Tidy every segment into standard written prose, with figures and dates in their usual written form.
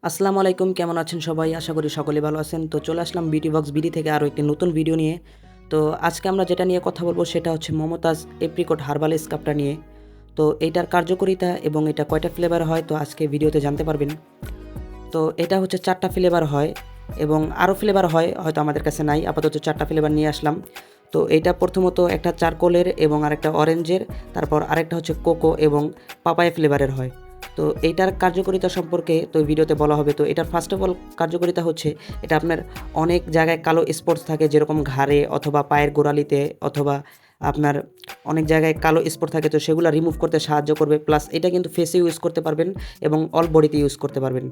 আসসালামু আলাইকুম, কেমন আছেন সবাই? আশা করি সকলে ভালো আছেন। তো চলে আসলাম বিউটি বক্স বিডি থেকে আরও একটি নতুন ভিডিও নিয়ে। তো আজকে আমরা যেটা নিয়ে কথা বলবো সেটা হচ্ছে মমতাজ এপ্রিকট হার্বাল স্কাবটা নিয়ে। তো এইটার কার্যকারিতা এবং এটা কয়টা ফ্লেভার হয় তো আজকে ভিডিওতে জানতে পারবেন। তো এটা হচ্ছে 4টা ফ্লেভার হয় এবং আরও ফ্লেভার হয়, হয়তো আমাদের কাছে নাই। আপাতত 4টা ফ্লেভার নিয়ে আসলাম। তো এইটা প্রথমত একটা চারকোলের এবং আরেকটা অরেঞ্জের, তারপর আরেকটা হচ্ছে কোকো এবং পাপায়া ফ্লেভারের হয়। তো এইটার কার্যকারিতা সম্পর্কে তো ভিডিওতে বলা হবে। তো এটার ফার্স্ট অফ অল কার্যকারিতা হচ্ছে এটা আপনার অনেক জায়গায় কালো স্পটস থাকে, যেরকম ঘাড়ে অথবা পায়ের গোড়ালিতে অথবা আপনার অনেক জায়গায় কালো স্পট থাকে, তো সেগুলো রিমুভ করতে সাহায্য করবে। প্লাস এটা কিন্তু ফেসে ইউজ করতে পারবেন এবং অল বডিতে ইউজ করতে পারবেন।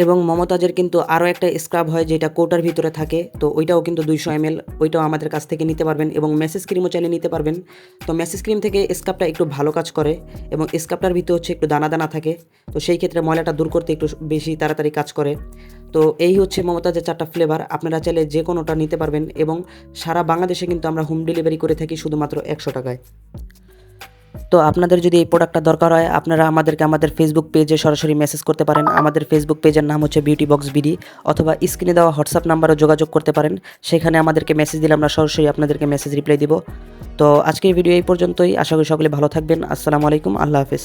এবং মমতাজের কিন্তু আরও একটা স্ক্রাব হয় যেটা কৌটার ভিতরে থাকে, তো ওইটাও কিন্তু 200 ml, ওইটাও আমাদের কাছ থেকে নিতে পারবেন এবং মেসেজ ক্রিমও চাইলে নিতে পারবেন। তো মেসেজ ক্রিম থেকে স্ক্রাবটা একটু ভালো কাজ করে এবং স্ক্রাবটার ভিতরে হচ্ছে একটু দানা দানা থাকে, তো সেই ক্ষেত্রে ময়লাটা দূর করতে একটু বেশি তাড়াতাড়ি কাজ করে। তো এই হচ্ছে মমতাজের 4টা ফ্লেভার, আপনারা চাইলে যে কোনোটা নিতে পারবেন এবং সারা বাংলাদেশে কিন্তু আমরা হোম ডেলিভারি করে থাকি শুধুমাত্র 100 টাকায়। তো আপনাদের যদি এই প্রোডাক্টটা দরকার হয়, আপনারা আমাদেরকে আমাদের ফেসবুক পেজে সরাসরি মেসেজ করতে পারেন। আমাদের ফেসবুক পেজের নাম হচ্ছে বিউটি বক্স বিডি, অথবা স্ক্রিনে দেওয়া হোয়াটসঅ্যাপ নাম্বারও যোগাযোগ করতে পারেন। সেখানে আমাদেরকে মেসেজ দিলে আমরা সরাসরি আপনাদেরকে মেসেজ রিপ্লাই দিব। তো আজকের ভিডিও এই পর্যন্তই। আশা করি সকলে ভালো থাকবেন। আসসালামু আলাইকুম, আল্লাহ হাফেজ।